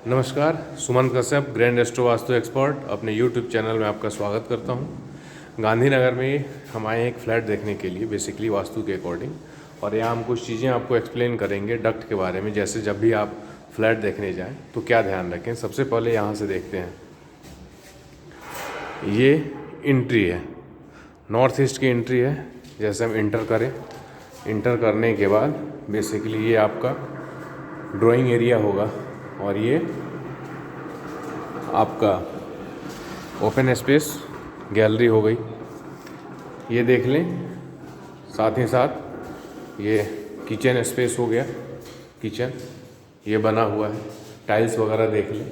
नमस्कार, Suman Kashyap grand astro vastu expert अपने YouTube channel में आपका स्वागत करता हूं। गांधीनगर में हम आए हैं एक फ़्लैट देखने के लिए बेसिकली वास्तु के अकॉर्डिंग, और यहाँ हम कुछ चीज़ें आपको एक्सप्लेन करेंगे डक्ट के बारे में। जैसे जब भी आप फ्लैट देखने जाएं तो क्या ध्यान रखें। सबसे पहले यहाँ से देखते हैं, ये एंट्री है, नॉर्थ ईस्ट की एंट्री है। जैसे हम इंटर करें, इंटर करने के बाद बेसिकली ये आपका ड्राइंग एरिया होगा और ये आपका ओपन स्पेस गैलरी हो गई, ये देख लें। साथ ही साथ ये किचन स्पेस हो गया, किचन ये बना हुआ है, टाइल्स वगैरह देख लें।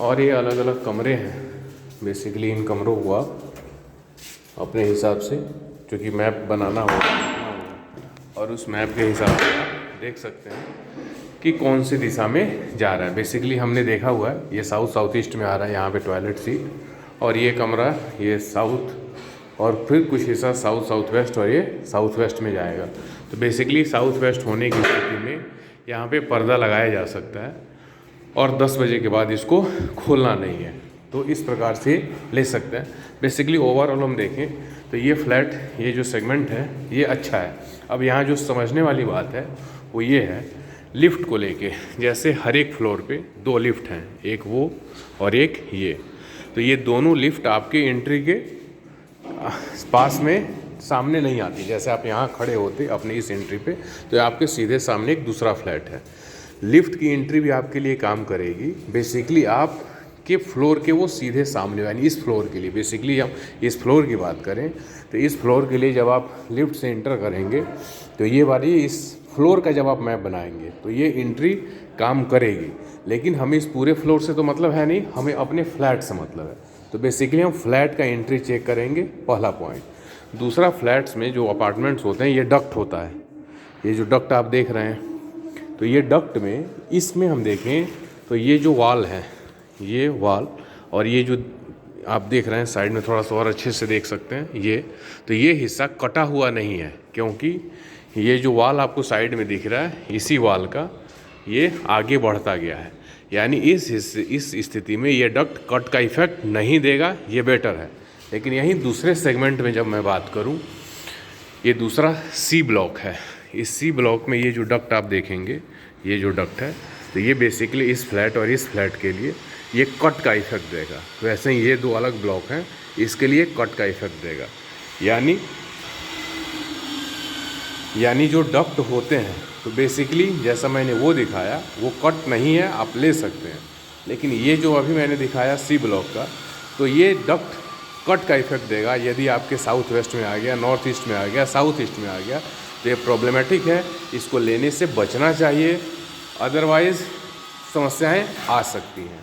और ये अलग अलग कमरे हैं। बेसिकली इन कमरों को आप अपने हिसाब से, क्योंकि मैप बनाना होगा और उस मैप के हिसाब से आप देख सकते हैं कि कौन सी दिशा में जा रहा है। बेसिकली हमने देखा हुआ है ये साउथ ईस्ट में आ रहा है, यहाँ पे टॉयलेट सीट, और ये कमरा ये साउथ, और फिर कुछ हिस्सा साउथ वेस्ट, और ये साउथ वेस्ट में जाएगा। तो बेसिकली साउथ वेस्ट होने की स्थिति में यहाँ पे पर्दा लगाया जा सकता है, और 10 बजे के बाद इसको खोलना नहीं है। तो इस प्रकार से ले सकते हैं। बेसिकली ओवरऑल हम देखें तो ये फ्लैट, ये जो सेगमेंट है ये अच्छा है। अब यहाँ जो समझने वाली बात है वो ये है लिफ्ट को लेके। जैसे हर एक फ्लोर पे 2 लिफ्ट हैं, एक वो और एक ये। तो ये दोनों लिफ्ट आपके एंट्री के पास में सामने नहीं आती। जैसे आप यहाँ खड़े होते अपने इस एंट्री पे, तो आपके सीधे सामने एक दूसरा फ्लैट है। लिफ्ट की एंट्री भी आपके लिए काम करेगी। बेसिकली आप के फ्लोर के वो सीधे सामने, यानी इस फ्लोर के लिए, बेसिकली हम इस फ्लोर की बात करें तो इस फ्लोर के लिए जब आप लिफ्ट से एंटर करेंगे तो ये वाली इस फ्लोर का जब आप मैप बनाएंगे तो ये एंट्री काम करेगी। लेकिन हमें इस पूरे फ्लोर से तो मतलब है नहीं, हमें अपने फ्लैट से मतलब है। तो बेसिकली हम फ्लैट का एंट्री चेक करेंगे, पहला पॉइंट। दूसरा, फ्लैट्स में जो अपार्टमेंट्स होते हैं ये डक्ट होता है। ये जो डक्ट आप देख रहे हैं, तो ये डक्ट में, इसमें हम देखें तो ये जो वॉल है, ये वॉल, और ये जो आप देख रहे हैं साइड में, थोड़ा सा और अच्छे से देख सकते हैं ये, तो ये हिस्सा कटा हुआ नहीं है, क्योंकि ये जो वॉल आपको साइड में दिख रहा है, इसी वॉल का ये आगे बढ़ता गया है। यानी इस स्थिति में ये डक्ट कट का इफेक्ट नहीं देगा, ये बेटर है। लेकिन यहीं दूसरे सेगमेंट में जब मैं बात करूं, ये दूसरा सी ब्लॉक है। इस सी ब्लॉक में ये जो डक्ट आप देखेंगे, ये जो डक्ट है, तो ये बेसिकली इस फ्लैट और इस फ्लैट के लिए ये कट का इफेक्ट देगा। वैसे ही ये 2 अलग ब्लॉक हैं, इसके लिए कट का इफेक्ट देगा। यानी जो डक्ट होते हैं, तो बेसिकली जैसा मैंने वो दिखाया वो कट नहीं है, आप ले सकते हैं। लेकिन ये जो अभी मैंने दिखाया सी ब्लॉक का, तो ये डक्ट कट का इफेक्ट देगा। यदि आपके साउथ वेस्ट में आ गया, नॉर्थ ईस्ट में आ गया, साउथ ईस्ट में आ गया, तो ये प्रॉब्लमेटिक है। इसको लेने से बचना चाहिए, अदरवाइज़ समस्याएं आ सकती हैं।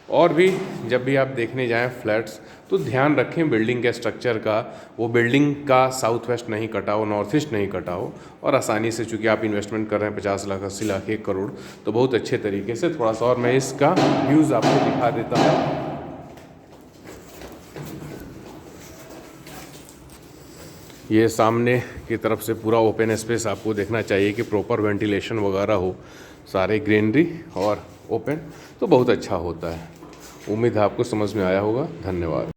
और भी जब भी आप देखने जाएं फ्लैट्स, तो ध्यान रखें बिल्डिंग के स्ट्रक्चर का, वो बिल्डिंग का साउथ वेस्ट नहीं कटा हो, नॉर्थ ईस्ट नहीं कटा हो, और आसानी से, चूँकि आप इन्वेस्टमेंट कर रहे हैं 50 लाख, 80 लाख, 1 करोड़, तो बहुत अच्छे तरीके से थोड़ा सा और मैं इसका व्यूज़ आपको दिखा देता हूँ। ये सामने की तरफ से पूरा ओपन स्पेस आपको देखना चाहिए कि प्रॉपर वेंटिलेशन वगैरह हो, सारे ग्रीनरी और ओपन, तो बहुत अच्छा होता है। उम्मीद है आपको समझ में आया होगा। धन्यवाद।